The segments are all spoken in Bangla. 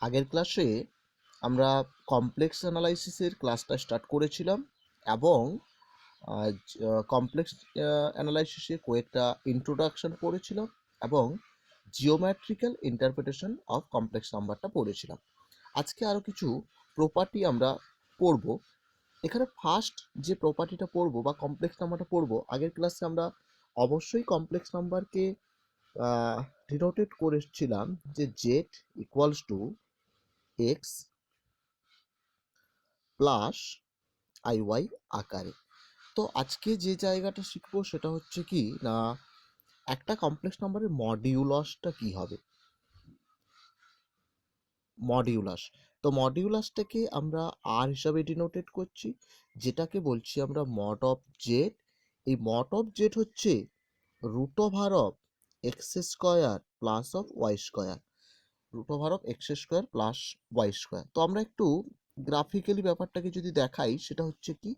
আগের ক্লাসে আমরা কমপ্লেক্স অ্যানালাইসিসের ক্লাসটা স্টার্ট করেছিলাম এবং কমপ্লেক্স অ্যানালাইসিসে কয়েকটা ইন্ট্রোডাকশন পড়েছিলাম এবং জিওমেট্রিক্যাল ইন্টারপ্রিটেশন অফ কমপ্লেক্স নাম্বারটা পড়েছিলাম। আজকে আরও কিছু প্রপার্টি আমরা পড়ব। এখানে ফার্স্ট যে প্রপার্টিটা পড়বো বা কমপ্লেক্স নাম্বারটা পড়বো, আগের ক্লাসে আমরা অবশ্যই কমপ্লেক্স নাম্বারকে ডিনোটেড করেছিলাম যে Z equals to X plus I Y আকারে। তো আজকে যে জায়গাটা শিখবো সেটা হচ্ছে কি না, একটা কমপ্লেক্স নাম্বারের মডিউলাসটা কি হবে। মডিউলাস, তো মডিউলাসটাকে আমরা আর হিসাবে ডিনোটেড করছি, যেটাকে বলছি আমরা মড অফ জেড। এই মড অফ জেড হচ্ছে root over of X square plus of Y square, root over of X square plus Y square. তো আমরা একটু গ্রাফিক্যালি ব্যাপারটাকে যদি দেখাই, সেটা হচ্ছে কি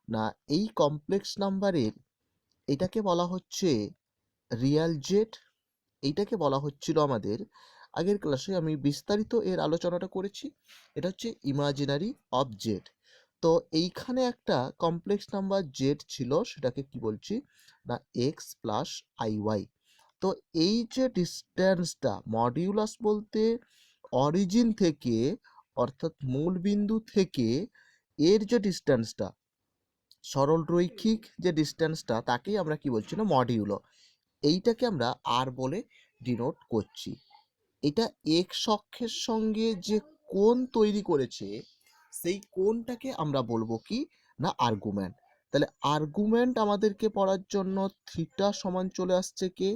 না, এই কমপ্লেক্স নাম্বারের এটাকে বলা হচ্ছে রিয়াল জেড, এইটাকে বলা হচ্ছিল আমাদের আগের ক্লাসে আমি বিস্তারিত এর আলোচনাটা করেছি, এটা হচ্ছে ইমাজিনারি অফ জেড। তো এইখানে একটা কমপ্লেক্স নাম্বার জেড ছিল, সেটাকে কি বলছি না এক্স প্লাস আই ওয়াই। তো এই যে ডিস্টেন্সটা, মডিউলাস বলতে অরিজিন থেকে অর্থাৎ মূল বিন্দু থেকে এর যে ডিস্টেন্সটা, সরল রৈখিক যে ডিস্টেন্সটা, তাকেই আমরা কি বলছি না মডিউলো। এইটাকে আমরা আর বলে ডিনোট করছি। এটা এক্স অক্ষের সঙ্গে যে কোণ তৈরি করেছে, সেই কোণটাকে আমরা বলবো কি না আর্গুমেন্ট। তাহলে আর্গুমেন্ট আমাদেরকে পড়ার জন্য থিটা সমান চলে আসছে কে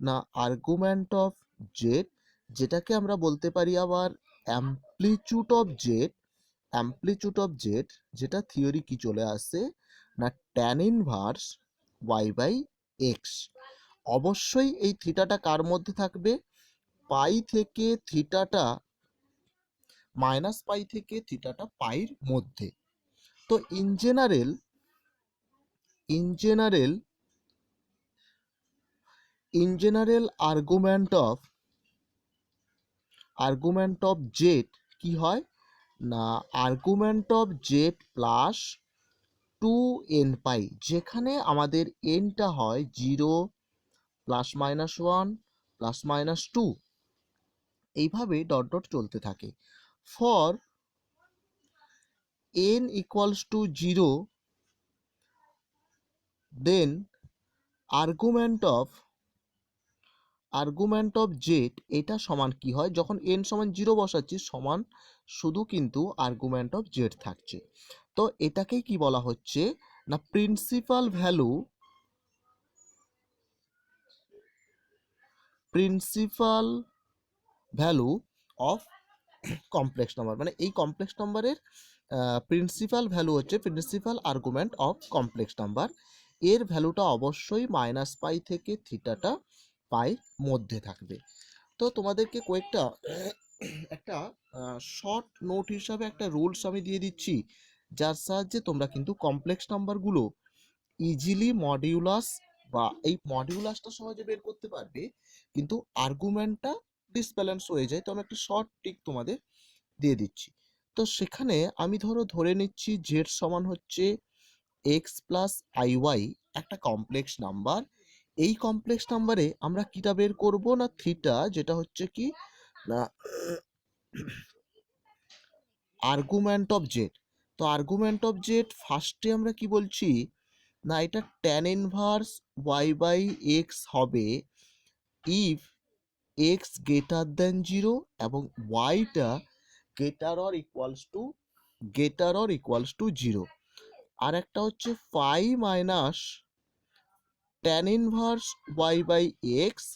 না আর্গুমেন্ট অফ জেড, যেটাকে আমরা বলতে পারি আবার amplitude of Z. Amplitude of Z যেটা থিওরি কি চলে আসে না tan inverse Y by X. অবশ্যই এই থিটাটা কার মধ্যে থাকবে, পাই থেকে থিটাটা মাইনাস পাই থেকে থিটাটা পাইর মধ্যে। তো in general argument of Z কি হয় না argument of Z plus two N pi, যেখানে আমাদের এনটা হয় 0 প্লাস মাইনাস 1 প্লাস মাইনাস 2, এইভাবে ডট ডট চলতে থাকে। For n equals to 0, then argument of Z এটা সমান কি হয়, যখন n সমান 0 বসাচ্ছি সমান শুধু কিন্তু আর্গুমেন্ট অফ জেড থাকছে। তো এটাকেই কি বলা হচ্ছে না principal value of complex number. মানে এই কমপ্লেক্স নাম্বারের প্রিন্সিপাল ভ্যালু হচ্ছে principal argument of complex number. এর ভ্যালুটা অবশ্যই মাইনাস পাই থেকে থিটাটা পাই মধ্যে থাকবে। তো তোমাদেরকে কয়েকটা একটা শর্ট নোট হিসাবে একটা রুলস আমি দিয়ে দিচ্ছি, যার সাহায্যে তোমরা কিন্তু কমপ্লেক্স নাম্বারগুলো ইজিলি মডিউলাস বা এই মডিউলাসটা সহজে বের করতে পারবে, কিন্তু আর্গুমেন্টটা ডিসব্যালেন্স হয়ে যায়। তো আমি একটা শর্ট ট্রিক তোমাদের দিয়ে দিচ্ছি। তো সেখানে আমি ধরে নিচ্ছি জেড সমান হচ্ছে এক্স প্লাস আই ওয়াই, একটা কমপ্লেক্স নাম্বার। এই কমপ্লেক্স নাম্বারে আমরা কিটা বের করব না থিটা, যেটা হচ্ছে কি না আর্গুমেন্ট অফ জেড। তো আর্গুমেন্ট অফ জেড ফার্স্টে আমরা কি বলছি না এটা tan inverse Y by X হবে ইফ এক্স গ্রেটার দেন 0 এবং ওয়াইটা গ্রেটার অর ইকুয়ালস টু 0। আর একটা হচ্ছে phi minus tan inverse Y by X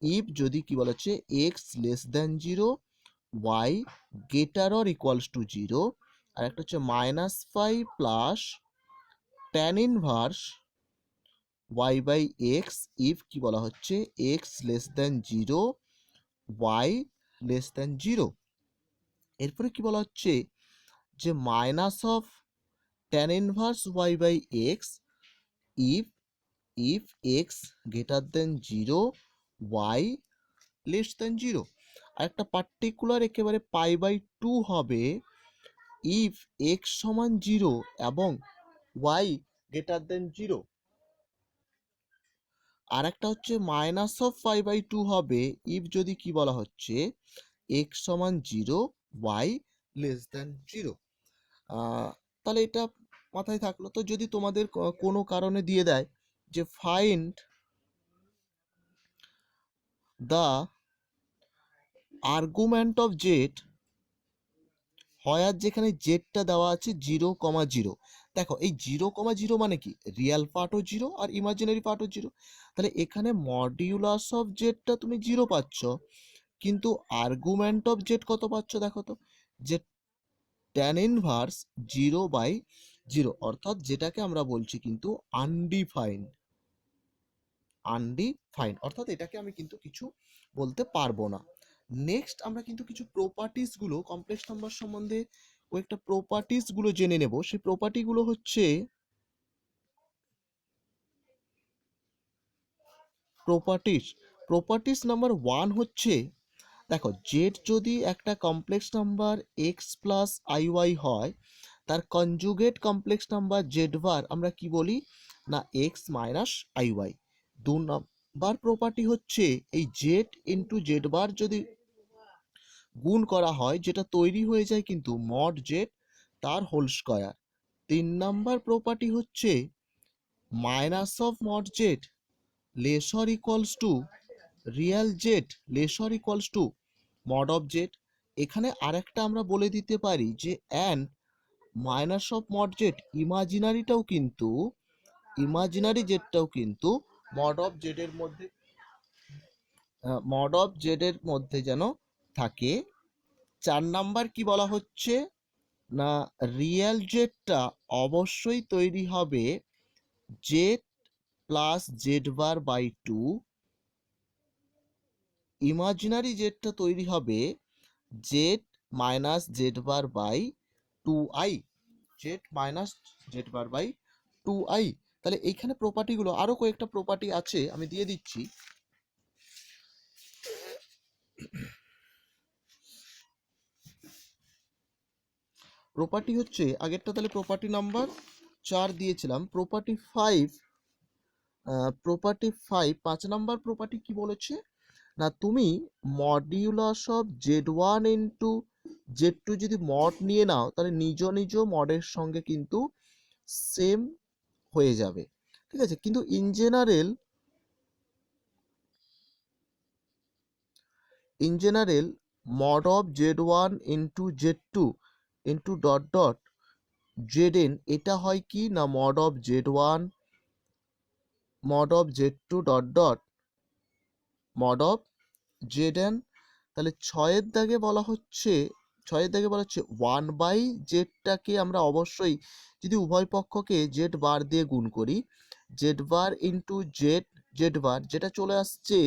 if যদি কি বলা হচ্ছে X less than 0, Y greater or equals to 0। আর একটা হচ্ছে minus phi plus tan inverse Y by X if কি বলা হচ্ছে X less than 0, Y less than 0। এরপরে কি বলা হচ্ছে যে minus of tan inverse Y by X if if X greater than 0, Y less than 0। আর একটা পার্টিকুলার একেবারে π/2 হবে ইফ এক্স সমান 0 এবং ওয়াই গ্রেটার দেন 0। আর একটা হচ্ছে -π/2 হবে ইফ যদি কি বলা হচ্ছে এক্স সমান 0 ওয়াই লেস দেন 0। তাহলে এটা মাথায় থাকলো। তো যদি তোমাদের কোনো কারণে দিয়ে দেয় যে find the argument of Z, হয় আর যেখানে জেডটা দেওয়া আছে 0,0, দেখো এই 0,0 মানে কি, রিয়েল পার্টও 0 আর ইমাজিনারি পার্টও 0। তাহলে এখানে মডিউলাস অফ জেডটা তুমি 0 পাচ্ছ, কিন্তু আর্গুমেন্ট অফ জেড কত পাচ্ছ দেখো তো, যে tan ইনভার্স 0/0, অর্থাৎ যেটাকে আমরা বলছি কিন্তু আনডিফাইন্ড। অর্থাৎ এটাকে আমি কিন্তু কিছু বলতে পারবো না। নেক্সট আমরা কিন্তু কিছু প্রপার্টিস গুলো কমপ্লেক্স নাম্বার সম্বন্ধে কয়েকটা প্রপার্টিস গুলো জেনে নেব। সেই প্রপার্টি গুলো হচ্ছে প্রপার্টিস নাম্বার 1 হচ্ছে, দেখো জেড যদি একটা কমপ্লেক্স নাম্বার এক্স প্লাস আইওয়াই হয়, তার conjugate complex number Z bar আমরা কি বলি না এক্স মাইনাস আইওয়াই। 2 নাম্বার প্রপার্টি হচ্ছে এই জেড ইন্টু জেড বার যদি গুণ করা হয়, যেটা তৈরি হয়ে যায় কিন্তু মড জেড তার হোল স্কয়ার। 3 নাম্বার প্রপার্টি হচ্ছে minus of mod Z lesser equals to real Z lesser equals to mod of Z. এখানে আরেকটা আমরা বলে দিতে পারি যে and minus of mod Z imaginary জেডটাও কিন্তু মড অফ জেডের মধ্যে যেন থাকে। 4 নাম্বার কি বলা হচ্ছে না রিয়েল জেডটা অবশ্যই তৈরি হবে Z plus Z bar by 2, imaginary জেডটা তৈরি হবে Z minus Z bar by 2i, Z minus Z bar by 2i। তাহলে এইখানে প্রপার্টিগুলো আরো কয়েকটা প্রপার্টি আছে, আমি দিয়ে দিচ্ছি। প্রপার্টি হচ্ছে আগেরটা, তাহলে প্রপার্টি নাম্বার 4 দিয়েছিলাম। প্রপার্টি 5 5 নাম্বার প্রপার্টি কি বলেছে না তুমি modulus of z1 into z2 যদি মড নিয়ে নাও, তাহলে নিজ নিজ মডের সঙ্গে কিন্তু সেম হয়ে যাবে, ঠিক আছে। কিন্তু in general mod of z1 into z2 into dot dot zn, এটা হয় কি না mod of z1 mod of z2 dot dot mod of zn। তাহলে 6 দাগে বলা হচ্ছে 1/জেডটাকে আমরা অবশ্যই যদি উভয় পক্ষকে জেড বার দিয়ে গুণ করি, Z bar into Z bar, যেটা চলে আসছে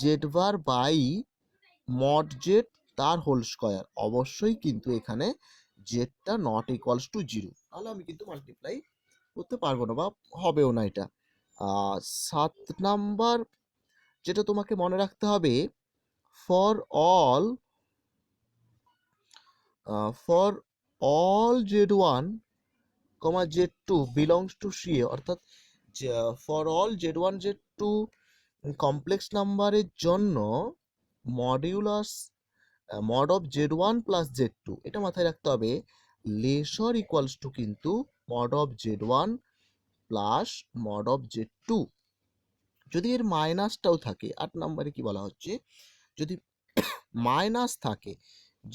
Z bar by mod Z তার হোল স্কয়ার। অবশ্যই কিন্তু এখানে জেডটা নট ইকুয়ালস টু 0, তাহলে আমি কিন্তু মাল্টিপ্লাই করতে পারবো না বা হবেও না এটা। 7 নাম্বার যেটা তোমাকে মনে রাখতে হবে, for all z1, z2 belongs to CA, অর্থাৎ for all z1 z2 complex নাম্বারের জন্য modulus mod of z1 plus z2, এটা মাথায় রাখতে হবে লেসর ইকুয়ালস টু কিন্তু mod of z1 plus mod of z2। যদি এর মাইনাসটাও থাকে, 8 নম্বরে কি বলা হচ্ছে, যদি মাইনাস থাকে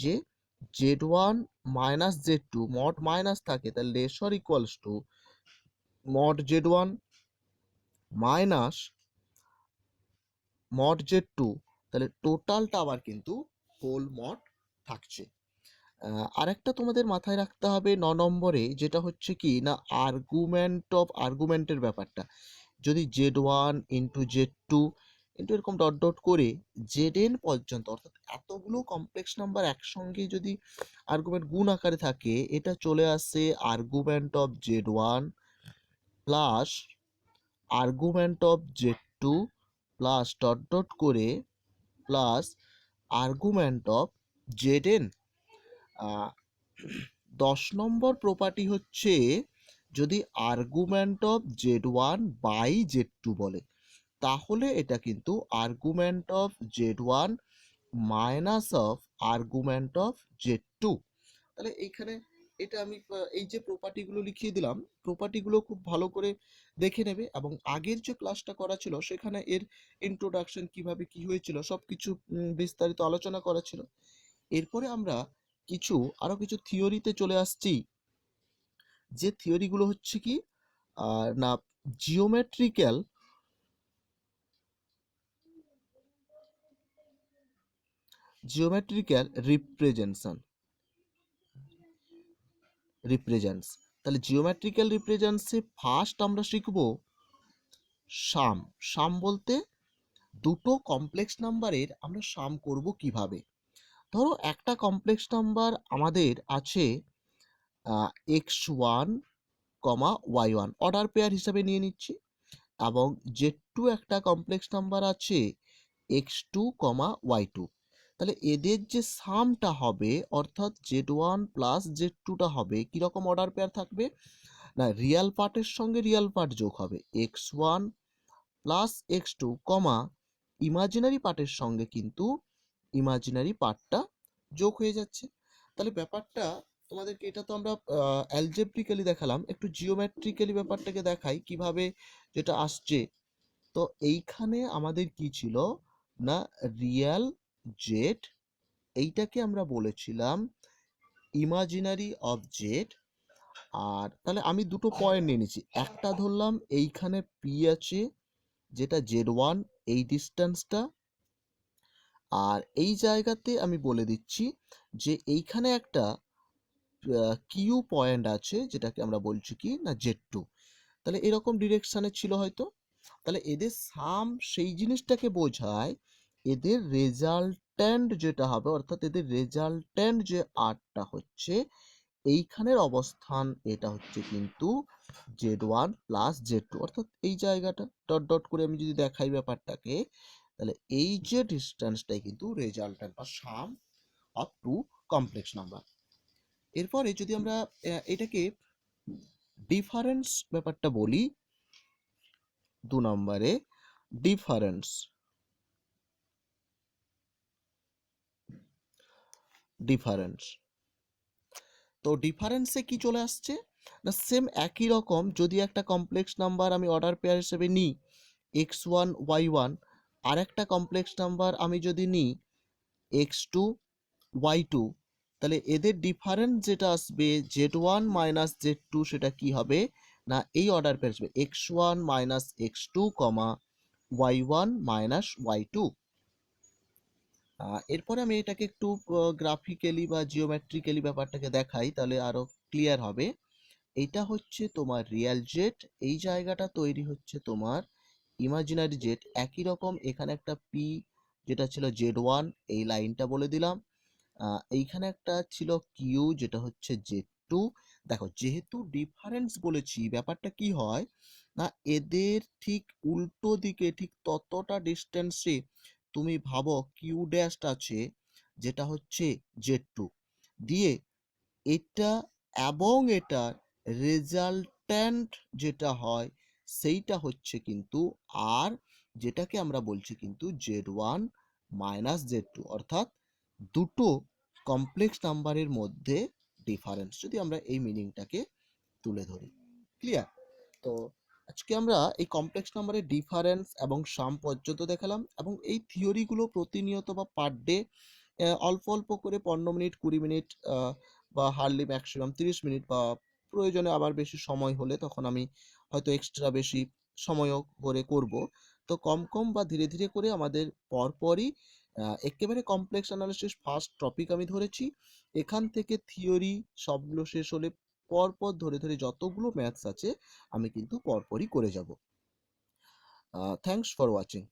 যে z1 minus z2 mod minus থাকে, তাহলে lesser equals to mod z1 minus mod z2, তাহলে টোটালটা আবার কিন্তু হোল মড থাকছে। আরেকটা তোমাদের মাথায় রাখতে হবে 9 নম্বরে, যেটা হচ্ছে কি না আর্গুমেন্টের ব্যাপারটা। যদি z1 ইন্টু z2 ইন্টু এরকম ডট ডট করে zn পর্যন্ত, অর্থাৎ এতগুলো কমপ্লেক্স নাম্বার একসঙ্গে যদি আর্গুমেন্ট গুণ আকারে থাকে, এটা চলে আসে argument of z1 plus argument of z2 plus dot dot করে plus argument of Z N. 10 number property হচ্ছে যদি argument of Z one by Z two বলে, তাহলে এটা কিন্তু argument of Z one minus of argument of Z two. তাহলে এইখানে এটা আমি এই যে প্রপার্টিগুলো লিখিয়ে দিলাম, প্রপার্টিগুলো খুব ভালো করে দেখে নেবে, এবং আগের যে ক্লাসটা করা ছিল সেখানে এর ইন্ট্রোডাকশন কিভাবে কি হয়েছিল সব কিছু বিস্তারিত আলোচনা করা ছিল। এরপরে আমরা আরো কিছু থিওরিতে চলে আসছি, যে থিওরিগুলো হচ্ছে কি না জিওমেট্রিক্যাল রিপ্রেজেন্টস। তাহলে জিওমেট্রিক্যাল রিপ্রেজেন্টসে ফার্স্ট আমরা শিখব সাম। সাম বলতে দুটো কমপ্লেক্স নাম্বারের আমরা সাম করব কিভাবে। ধরো একটা কমপ্লেক্স নাম্বার আমাদের আছে x1, y1 অর্ডার পেয়ার হিসাবে নিয়ে নিচ্ছি, এবং z2 একটা কমপ্লেক্স নাম্বার আছে x2, y2। তাহলে এদের যে সামটা হবে অর্থাৎ z1 প্লাস z2টা হবে কিরকম অর্ডার পেয়ার থাকবে না, রিয়াল পার্টের সঙ্গে রিয়াল পার্ট যোগ হবে x1 প্লাস x2, ইমাজিনারি পার্টের সঙ্গে কিন্তু ইমাজিনারি পার্টটা যোগ হয়ে যাচ্ছে। তাহলে ব্যাপারটা তোমাদেরকে, এটা তো আমরা অ্যালজেব্রিক্যালি দেখালাম, একটু জিওমেট্রিক্যালি ব্যাপারটাকে দেখাই কিভাবে যেটা আসছে। তো এইখানে আমাদের কি ছিল না রিয়াল জেড, এইটাকে আমরা বলেছিলাম ইমাজিনারি অবজেক্ট। আর তাহলে আমি দুটো পয়েন্ট নিয়ে নিচ্ছি, একটা ধরলাম এইখানে পি আছে যেটা z1 এই ডিস্টেন্সটা, আর এই জায়গাতে আমি বলে দিচ্ছি যে এইখানে একটা কিউ পয়েন্ট আছে যেটাকে আমরা বলছি কি না z2। তাহলে এরকম ডিরেকশানে ছিল হয়তো। তাহলে এদের সাম সেই জিনিসটাকে বোঝায়, এদের রেজাল্ট্যান্ট যেটা হবে অর্থাৎ এদের রেজাল্ট্যান্ট যে আরটা হচ্ছে এইখানের অবস্থান, এটা হচ্ছে কিন্তু z1 প্লাস z2, অর্থাৎ এই জায়গাটা ডট ডট করে আমি যদি দেখাই ব্যাপারটাকে, তাহলে এই যে ডিস্টেন্সটাই কিন্তু রেজাল্ট্যান্ট বা সাম অফ টু কমপ্লেক্স নাম্বার। এরপরে যদি আমরা এটাকে ডিফারেন্স ব্যাপারটা বলি, 2 নম্বরে ডিফারেন্স। তো ডিফারেন্সে কি চলে আসছে না সেম একই রকম, যদি একটা কমপ্লেক্স নাম্বার আমি অর্ডার পেয়ার হিসেবে নিই x1, y1, আর একটা কমপ্লেক্স নাম্বার আমি যদি নিই x2, y2, তাহলে এদের ডিফারেন্স যেটা আসবে z1 মাইনাস z2 সেটা কি হবে না এই অর্ডার পেয়ার আসবে x1 minus x2, y1 minus y2। এরপরে আমি এটাকে একটু গ্রাফিক্যালি বা জিওমেট্রিক্যালি ব্যাপারটাকে দেখাই, তাহলে আরো ক্লিয়ার হবে। এইটা হচ্ছে তোমার রিয়েল জেট, এই জায়গাটা তৈরি হচ্ছে তোমার ইমাজিনারি জেট। একই রকম এখানে একটা পি যেটা ছিল z1, এই লাইনটা বলে দিলাম। এইখানে একটা ছিল কিউ যেটা হচ্ছে z2। দেখো যেহেতু ডিফারেন্স বলেছি, ব্যাপারটা কি হয় না এদের ঠিক উল্টো দিকে ঠিক ততটা ডিস্টেন্সে তুমি ভাবো কিউ ড্যাশ আছে যেটা হচ্ছে z2 দিয়ে, এটা এবং এটা রেজাল্ট্যান্ট যেটা হয় সেইটা হচ্ছে কিন্তু আর, যেটাকে আমরা বলছি কিন্তু z1 মাইনাস z2, অর্থাৎ দুটো কমপ্লেক্স নাম্বারের মধ্যে ডিফারেন্স, যদি আমরা এই মিনিংটাকে তুলে ধরি। ক্লিয়ার? তো আজকে আমরা এই কমপ্লেক্স নাম্বারের ডিফারেন্স এবং সাম পর্যন্ত দেখালাম, এবং এই থিওরিগুলো প্রতিনিয়ত বা পার ডে অল্প অল্প করে 15 মিনিট 20 মিনিট বা হার্ডলি ম্যাক্সিমাম 30 মিনিট, বা প্রয়োজনে আবার বেশি সময় হলে তখন আমি হয়তো এক্সট্রা বেশি সময়ও করে করব। তো কম কম বা ধীরে ধীরে করে আমাদের পরপরই একেবারে কমপ্লেক্স অ্যানালিসিস ফার্স্ট টপিক আমি ধরেছি, এখান থেকে থিওরি সবগুলো শেষ হলে পরপর ধরে ধরে যতগুলো ম্যাথস আছে আমি কিন্তু পরপরই করে যাব। Thanks for watching.